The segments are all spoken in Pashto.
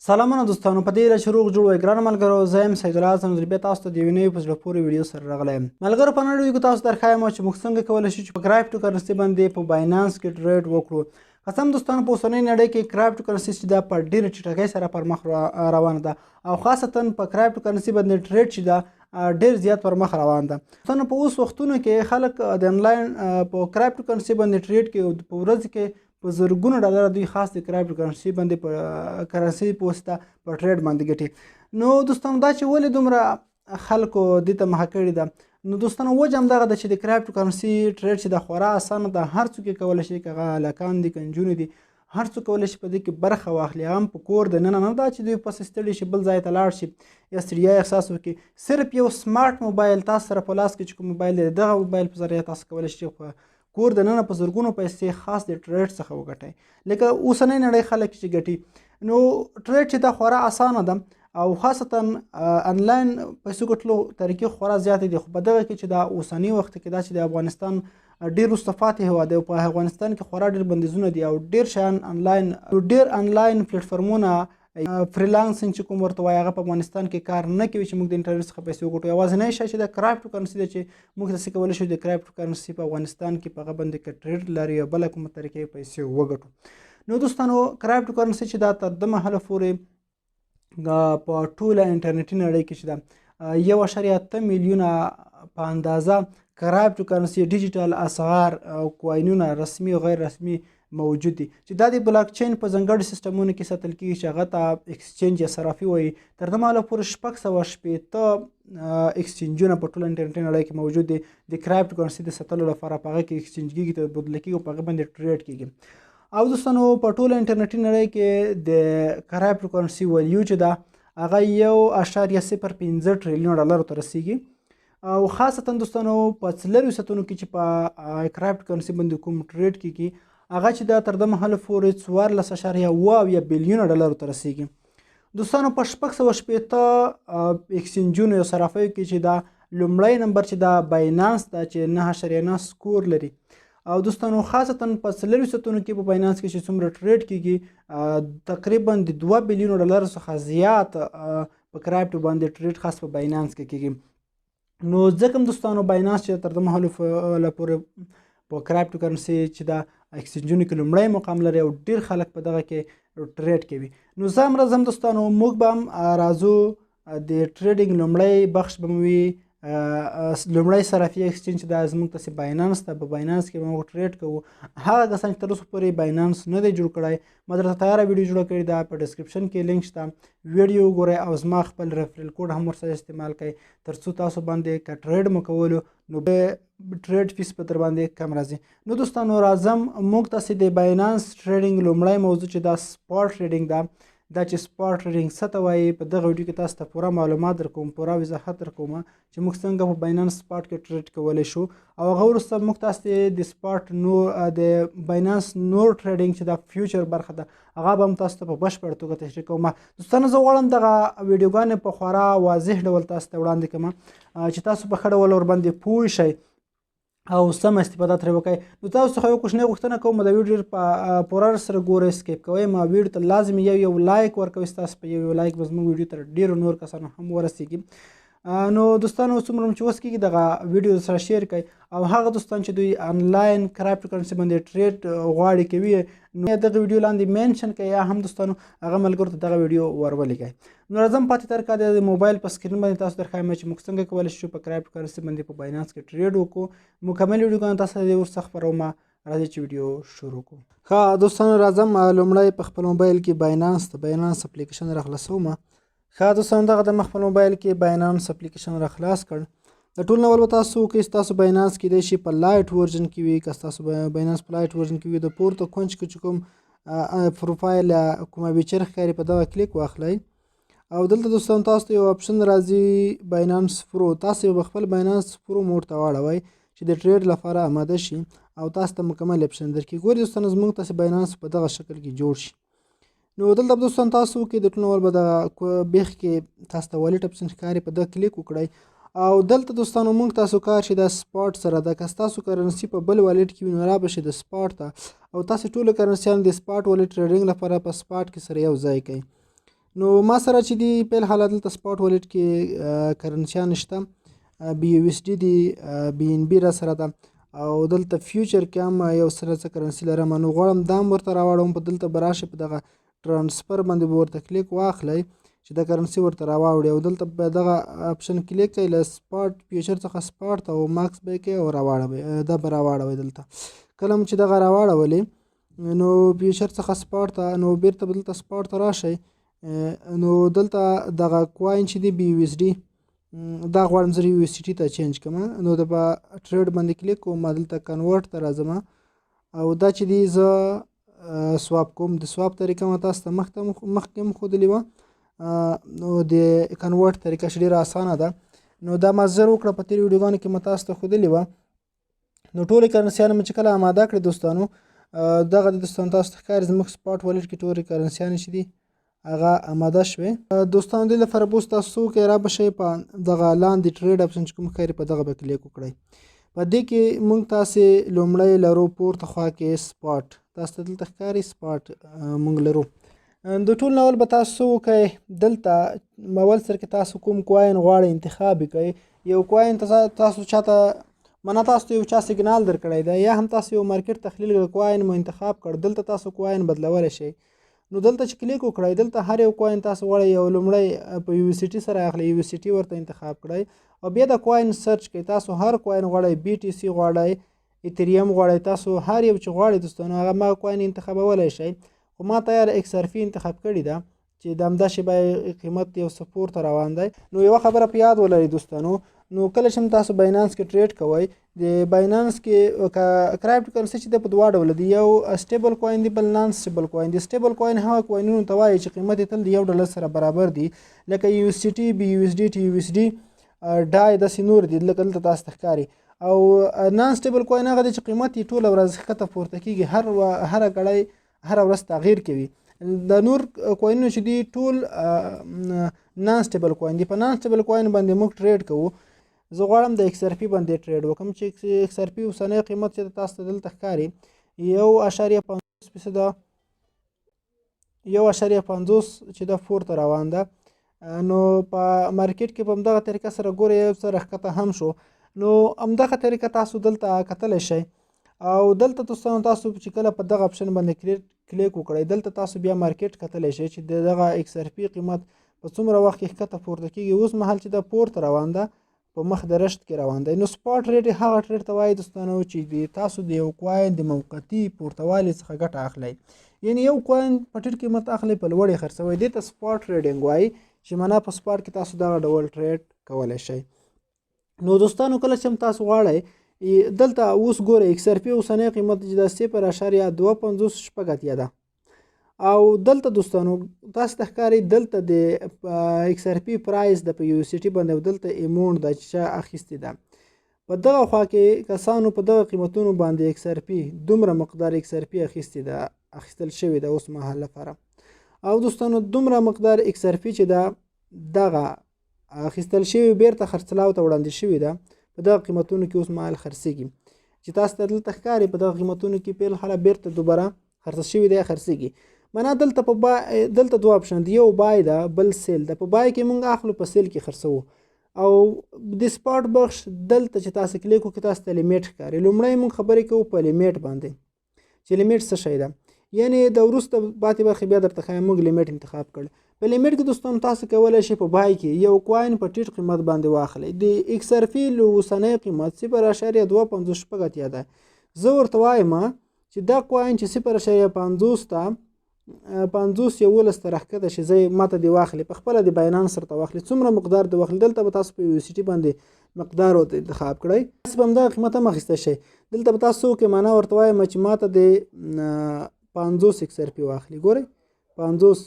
سلامونه دوستانو، په دې هیله چې روغ جوړ وئ. ګرانو ملګرو، زه یم سید الاعظم زلبیا، تاسو ته د یوې نوې په زړه پورې ویډیو سره راغلی یم. ملګرو، په نن ویډیو کې تاسو درښایم چې موږ څنګه کولی شو چې په کرایپټو کرنسي باندې په باینانس کې ټریډ وکړو. قسم دوستانو، په اوسنۍ نړۍ کې کرایپټو کرنسي چې ده په ډېرې چټکۍ سره پر مخ روانه ده، او خاصتا په کرایپټو کرنسي باندې ټریډ چې ده ډېر زیات پر مخ روان ده. دوستانو، په اوس وختونو کې خلک د انلاین په کرایپټو کرنسي باندې ټریډ کوي. په ورځ کې په زرګونو ډالر دوی خاص د کرایپټو کرنسي باندې په کرنسي په واسطه په ټریډ باندې ګټي. نو دوستانو، دا چې ولې دومره خلکو دې ته مخه کړې ده، نو دوستانو وجه همدغه ده چې د کرایپټو کرنسي ټریډ چې ده خورا اسانه ده. هر څوک یې کولی شي، که هغه هلکان دي که نجونې دي، هر څوک کولی شي په دې کې برخه واخلي. هم په کور دننه نه ده چې دوی پسې ستړي شي، بل ځای ته لاړ شي یا ستړیا احساس وکړي. صرف یو سمارټ موبایل تاسو سره په لاس کې چې کوم موبایل دی، دغه موبایل په ذریعه تاسو کولی شئ په کور دننه په زرګونو پیسې خاص د ټریډ څخه وګټئ، لکه اوسنۍ نړۍ خلک چې ګټي. نو ټریډ چې دا خورا اسانه ده، او خاصتا انلاین پیسو ګټلو طریقې خورا زیاتې دي. خو په دغه کې چې دا اوسني وخت کې دا چې د افغانستان ډېر وروسته پاتې هېواد دی، او په افغانستان کې خورا ډېر بندیزونه دي، او ډېر شیان انلاین پلیټفارمونه فریلانسینګ چې کوم ورته وایي، هغه په افغانستان کې کار نه کوي چې موږ د انټرنیټ څخه پیسې وګټو. یوازینی شی چې د کرایپټو کرنسي ده چې موږ داسې کولی شو د کرایپټو کرنسي په افغانستان کې په هغه باندې که ټریډ لري یا بله کومه طریقې پیسې وګټو. نو دوستانو، کرایپټو کرنسي چې دا تر دې مهاله پورې په ټوله انټرنیټي نړۍ کې چې ده 1.8 میلیونه په اندازه کرایپټو کرنسي ډیجیټل اسعار او کوینونه رسمي او غیر رسمي موجود دي، چې دا د بلاک چین په ځانګړي سیسټمونو کې ساتل کېږي چې هغه ته اکسچینج یا صرافي وایي. تر دې مهاله پورې 660 اکسچینجونه په ټوله انټرنیټي نړۍ کې موجود دي د کرایپټو کرنسي د ساتلو لپاره. په هغه کې اکسچینج کېږي، تبادله کېږي، او په هغه باندې ټریډ کېږي. او دوستانو، په ټوله انټرنیټي نړۍ کې د کرایپټو کرنسي ویلیو چې ده هغه 1.05 ټریلیون ډالرو ته رسیږي. او خاصتا دوستانو، په 4 ساعتونو کې چې په کرایپټو کرنسي باندې کوم ټریډ کېږي، هغه چې دا تر دې مهاله پورې 14.7 بیلیونه ډالرو ته رسیږي. دوستانو، په 660 اکسچینجونو یا صرافیو کې چې دا لومړی نمبر چې دا باینانس ده چې 9.9 سکور لري. او دوستانو، خاصتا په 4 ساعتونو کې په باینانس کې چې څومره ټریډ کېږي، تقریبا د 2 بیلیونو ډالرو څخه زیات په کرایپټو باندې ټریډ خاص په باینانس کې کېږي. نو ځکه دوستانو، باینانس چې تر دې مهاله پورې په کرایپټو کرنسي چې دا اکسچینجونو کې لومړی مقام لري، او ډېر خلک په دغه کې ټریډ کوي. نو زه هم راځم دوستانو، موږ به هم راځو د ټریډینګ لومړی بخش به مو وي لومړی صرافي اکسچینج چې دا زموږ ته باینانس ده. په باینانس کې به موږ ټریډ کوو. هغه کسان چې تر اوسه پورې باینانس نه دی جوړ کړی، ما درته تیاره ویډیو جوړه کړې ده، په ډسکرپشن کې لینک شته، ویډیو وګورئ او زما خپل ریفرل کوډ هم ورسره استعمال کړئ، تر څو تاسو باندې که ټریډ مو کولو نو ټریډ فیس په در باندې کم راځي. نو دوستانو، راځم موږ تاسې د باینانس ټریډینګ لومړی موضوع چې دا سپاټ ټریډینګ ده، دا چې سپاټ ټریډینګ څه ته وایي، په دغه ویډیو کې تاسو ته پوره معلومات درکوم، پوره وضاحت درکوم چې موږ څنګه په باینانس سپاټ کې ټریډ کولی شو. او هغه وروسته موږ تاسو ته د سپاټ د باینانس نور ټریډینګ چې دا فیوچر برخه ده، هغه به هم تاسو ته په بشپړ توګه تشریح کوم. دوستانو، زه غواړم دغه ویډیوګانې په خورا واضح ډول تاسو ته وړاندې کړم چې تاسو په ښه ډول ورباندې پوه شئ او سمه استفاده ترې وکړئ. نو تاسو څخه یو کوچنۍ غوښتنه کوم، د ویډیو په پوره سره ګورئ، سکیپ کوئ، ما ویډیو ته لازم یو لایک ورکوئ. ستاسو په یو لایک به زموږ ویډیو تر ډېرو نور کسانو هم ورسیږي. نو دوستانو، څومره چې وس کېږي دغه ویډیو سره شیر کړئ، او هغه دوستان چې دوی انلاین کرایپټو کرنسي باندې ټریډ غواړي کوي، نو دغه ویډیو لاندې مینشن کړئ، یا هم دوستانو هغه ملګرو ته دغه ویډیو ورولېږئ. نو راځم پاتې تر کاده د موبایل په سکرین باندې تاسو درښایم چې موږ څنګه کولی شو په کرایپټو کرنسي باندې په باینانس کې ټریډ وکړو. مکمل ویډیوګانې تاسو ته ورڅخه خپروم. راځئ چې ویډیو شروع کړو. ښه دوستانو، راځم لومړی په خپل موبایل کې باینانس اپلیکیشن راخلاصوم. ښه دوستانو، دغه د مخ خپل موبایل کې باینانس اپلیکیشن راخلاص کړ. د ټول نول به تاسو که ستاسو باینانس کېدای شي په لایټ ورژن کې وي، که ستاسو باینانس په لایټ ورژن کې وي، د پورته کونج کې چې کوم پروفایل کومه بیچر ښکاري په دغه کلیک واخلئ. او دلته دوستانو تاسو ته یو اپشن راځي باینانس پرو. تاسو به خپل باینانس پرو موډ ته واړوئ چې د ټریډ لپاره آماده شي، او تاسو ته مکمل اپشن درکړي. ګورئ دوستانو، زموږ تاسې باینانس په دغه شکل کې جوړ شي. نو دلته به دوستانو تاسو کې د ټول نول به دغه بیخ کې تاسو ته والټ اپشن ښکاري، په دغه کلیک وکړئ. او دلته دوستانو موږ تاسو کار چې د سپاټ سره ده، که ستاسو کرنسي په بل والټ کې وي نو را به شي د سپاټ ته، او تاسو ټولو کرنسیانو د سپاټ والټ ټریډینګ لپاره په سپاټ کې سره یو ځای کړئ. نو ما سره چې دی په حال دلته سپاټ والټ کې کرنسیان شته بي یو اس ډي دی بي ان بي را سره ده او دلته فیوچر کې هم یو سره څه کرنسي لرم نو غواړم دا هم ورته راوړم په دلته به راشي په دغه ټرانسفر باندې به ورته کلیک واخلی چې د کرنسي ورته راواوړي او دلته به دغه اپشن کلیک کوي له سپاټ فیوچر څخه سپاټ ته او ماکس به یې کوي او راواړوي دا به راواړوي دلته کله هم چې دغه راواړولې نو فیوچر څخه سپاټ ته نو بیرته به دلته سپاټ ته راشئ نو دلته دغه کوین چې دی بي یو اس ډي دا غواړم زه یو اس ټي ته چینج کړم نو د به ټریډ باندې کلیک کوم دلته کنورټ ته راځم او دا چې دی زه سواپ کوم د سواپ طریقه ما تاسو ته مخکې هم ښودلې وه نو د کنورټ طریقه چې ډېره اسانه ده نو دا ما زر وکړه په تېرو ویډیوګانو کې ما تاسو ته ښودلې وه نو ټولې کرنسیانې مې چې کله اماده کړې دوستانو دغه د دوستانو تاسو ته ښکاري زموږ سپاټ والټ کې ټولې کرنسیانې چې دي هغه اماده شوې دوستانو دې لپاره به اوس تاسو څوک را بشئ په دغه لاندې ټریډ اپشن چې کوم ښکاري په دغه به کلیک وکړئ په دې کې موږ تاسې لومړی لرو پورته خوا کې سپاټ تاسو ته دلته ښکاري سپاټ موږ لرو د ټول نه اول به تاسو څه وکئ دلته اول سر کې تاسو کوم کوین غواړئ انتخاب یې کئ یو کوین تاسو چاته منه تاسو ته یو چا سیګنال درکړی دی یا هم تاسو یو مارکیټ تحلیل کوین مو انتخاب کړ دلته تاسو کوین بدلولی شئ نو دلته چې کلیک وکړئ دلته هر یو کوین تاسو غواړئ یو لومړی په یو اس ټي سره اخلئ یو اس ټي ورته انتخاب کړئ او بیا د کوین سرچ کوئ تاسو هر کوین غواړئ بي ټي سي غواړئ اتریوم غواړئ تاسو هر یو چې غواړئ دوستانو هغه ما کوین انتخابولی شئ خو ما ته یاره ایکس ار پي انتخاب کړې ده چې د همدا شی به قیمت یو څه پورته روان دی نو یوه خبره په یاد ولرئ دوستانو نو کله چې هم تاسو باینانس کې ټریډ کوئ د باینانس کې کرایپټو کرنسي چې دی په دوه ډوله دی یو سټیبل کوین دی بل نان سټیبل کوین دی سټیبل کوین هغه کوینونو ته وایي چې قیمت یې تل د یو ډالر سره برابر دی لکه یو اس ټي بي یو اس ډي ټي یو اس ډي ډای داسې نور دي لکه دلته تاسو ته ښکاري او نان سټیبل کوین هغه دی چې قیمت یې ټوله ورځ ښکته پورته کېږي هره ګړۍ هره ورځ تغییر کوي د نور کوینونو چې دي ټول نان سټیبل کوین دي په نان سټیبل کوین باندې موږ ټریډ کوو زه غواړم د ایکس ار پي باندې ټریډ وکړم چې ایکس ار پي اوسنی قیمت چې تاسو ته دلته ښکاري 1.50% چې دا پورته روان ده نو په مارکیټ کې په همدغه طریقه سره ګوره یو څه راښکته هم شو نو همدغه طریقه تاسو دلته کتلی شئ او دلته دوستانو تاسو چې کله په دغه اپشن باندې کلیک وکړئ دلته تاسو بیا مارکیټ کتلی شئ چې دغه ایکس ار پي قیمت په څومره وخت کې ښکته پورته کېږي اوس مهال چې دا پورته روان ده په مخ د رشد کې روان دی نو سپاټ ریټ هغه ټریډ ته وایي دوستانو چې تاسو د یو کوین د موقتي پورتوالي څخه ګټه اخلئ یعنې یو کوین په ټیټ قیمت اخلئ په لوړې خرڅوئ دې ته سپاټ ټریډینګ وایي چې معنا په سپاټ کې تاسو دغه ډول ټریډ کولی شئ نو دوستانو کله چې هم تاسو غواړئ دلته اوس ګوره ایکس ار پي اوسنی قیمت چې د 0.250 شپږ اتیا ده او دلته دوستانو تاسو ته ښکاري دلته د ایکس ار پي پرایس د په یو اس ټي باندې دلته ایمونټ ده چې چا اخیستې ده په دغه خوا کې کسانو په دغه قیمتونو باندې ایکس ار پي دومره مقدار ایکس ار پي اخیستل شوې ده اوس مهال لپاره او دوستانو دومره مقدار ایکس ار پي چې ده دغه اخیستل شوي بیرته خرڅلاو ته وړاندې شوې ده په دغه قیمتونو کې اوس مهال خرڅېږي چې تاسو ته دلته ښکاري په دغه قیمتونو کې په الحاله بیرته دوباره خرڅ شوي دی خرڅېږي معنا دلته دوه اپشن دي یو بای ده بل سیل ده په بای کې موږ اخلو په سیل کې خرڅوو او د سپاټ بخش دلته چې تاسو کلیک وکړئ تاسو ته لیمیټ ښکاري لومړی موږ خبرې کوو په لیمیټ باندې چې لیمیټ څه شی ده یعنې د وروسته پاتې برخې بیا درته ښایم موږ لیمیټ انتخاب کړ په لیمیټ کې دوستانو تاسو کولی شئ په بای کې یو کوین په ټیټ قیمت باندې واخلئ د ایکس ار پي اوسنی قیمت 0.250 ده زه ورته وایم چې دا کوین چې 0.50 ته 50 11 ته راښکته شي زه ماته دې واخلي په خپله د باینانس سره ته واخلي څومره مقدار د واخلي دلته به تاسو په یو اس ټي باندې مقدار ورته انتخاب کړئ تاسو به همدغه قیمت هم اخیستی شئ دلته به تاسو وکړئ معنا ورته وایم چې ماته د 50 ایکس ار پي واخلي ګورئ 50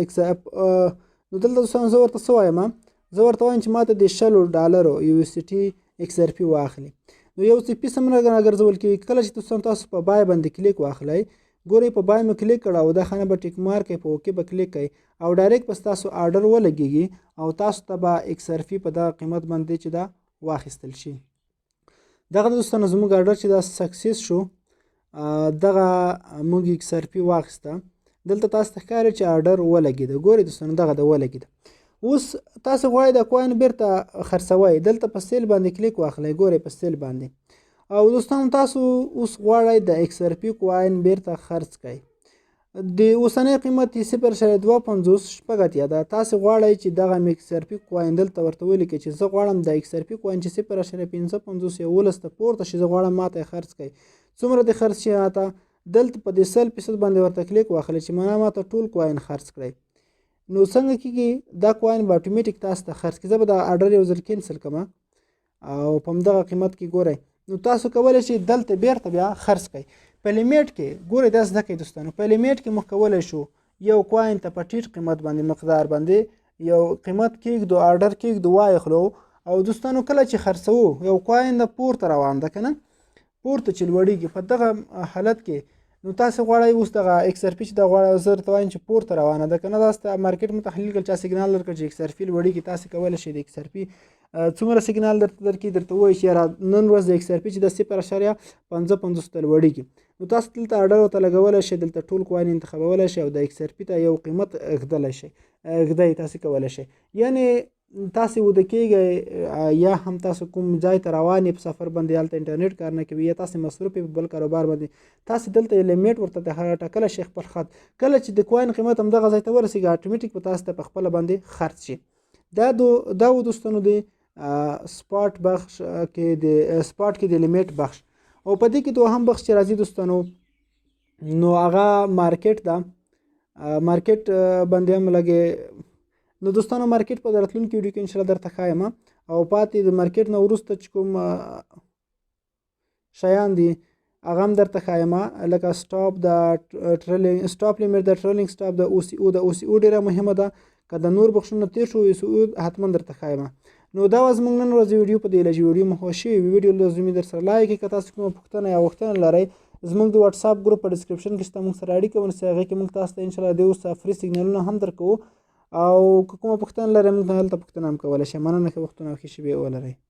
ایکس نو دلته دوستانو زه ورته څه وایم زه ورته وایم چې ماته د $10 یو اس ټي ایکس ار پي واخلي نو یو څه پیس هم راګرځول کېږي کله چې دوستانو تاسو په بای باندې کلیک واخلئ ګورئ په بای مې کلیک کړه او دا خانه به ټیک مارک کوي په اوکې به کلیک کوئ او ډایرکټ بس تاسو آرډر ولګېږي او تاسو ته به ایکس ار پي په دغه قیمت باندې چې دا واخیستل شي دغه دوستانو زموږ آرډر چې دا سکسیس شو دغه موږ ایکس ار پي واخیسته دلته تاسو ته ښکاري چې آرډر ولګېده. ګورئ دوستانو دغه د ولګېده. اوس تاسو غواړئ دا کوین بیرته خرڅوئ، دلته په سیل باندې کلیک واخلئ. ګورئ په سیل باندې. او دوستانو تاسو اوس غواړئ د XRP کوین بیرته خرڅ کړئ. د اوسنۍ قیمت یې 0.250 شپږ اتیا ده. تاسو غواړئ چې دغه XRP کوین دلته ورته ولیکئ چې زه غواړم د XRP کوین چې 0.550 یا 11 ته پورته شي، زه غواړم ماته یې خرڅ کړئ. څومره دې خرڅ شي ماته؟ دلته په دې 100% باندې ورته کلیک واخلئ چې معنا ماته ټول کوین خرڅ کړئ. نو څنګه کېږي دا کوین به اتوماتیک تاسو ته خرڅ کړي. زه به دا آرډر یو ځل کینسل کړم او په همدغه قیمت کې ګورئ. نو تاسو کولی شئ دلته بیرته بیا خرڅ کړئ. په لیمیټ کې ګورئ دا زده کړئ دوستانو. په لیمیټ کې موږ کولی شو یو کوین ته په ټیټ قیمت باندې مقدار باندې یو قیمت کېږدو، آرډر کېږدو، وایخلو. او دوستانو کله چې خرڅوو یو کوین د پورته روان ده که نه، پورته چې لوړېږي، په دغه حالت کې نو تاسو غواړئ اوس دغه XRP چې دا غواړئ زه درته وایم چې پورته روانه ده که نه، تاسو ته مارکیټ مو تحلیل کړل، چا سیګنال درکړ چې XRP لوړېږي، تاسو کولی شئ د XRP څومره سیګنال درته درکړي، درته ووایي چې یاره نن ورځ د XRP چې د 0.55 ته لوړېږي، نو تاسو دلته آرډر ورته لګولی شئ، دلته ټول کوین انتخابولی شئ او د XRP ته یو قیمت ږدی تاسو کولی شئ. یعنې تاسو وده کېږئ یا هم تاسو کوم ځای ته روان یې په سفر باندې، هلته انټرنیټ کار نه کوي، یا تاسو مصروف یې په بل کاروبار باندې، تاسو دلته لیمیټ ورته ټاکلی شئ خپل خط. کله چې د کوین قیمت همدغه ځای ته ورسېږي اتوماتیک به تاسو ته په خپله باندې خرڅ شي. دا و دوستانو د سپاټ بخش کې د لیمیټ بخش. او په دې کې دوهم بخش چې راځي دوستانو نو هغه مارکیټ ده. مارکیټ باندې هم لږې نو دوستانو مارکیټ په راتلونکي ویډیو کې انشاءالله درته ښایم او پاتې د مارکیټ نه وروسته چې کوم شیان دي هغه هم درته ښایم، لکه سټاپ لیمیټ، د ټریلینګ سټاپ، د OCO ډېره مهمه ده. که د نور بخشونه تېر شو OCO حتما درته ښایم. نو دا وه زموږ نن ورځې ویډیو. په دې لږې ویډیو مو خوښ شوې ویډیو لازمي در سره لایک کړئ. که تاسو کومه پوښتنه یا غوښتنه لرئ زموږ د واتساپ ګروپ په ډسکرپشن کې شته، موږ سره اړیکه ونیسئ. هغې کې موږ تاسو ته انشاءالله د اوس فري سیګنالونه هم درکوو او که کومه پوښتنه لرئ موږ هلته پوښتنه هم کولی شئ. مننه ښه وختونه او ښې شېبې ولرئ.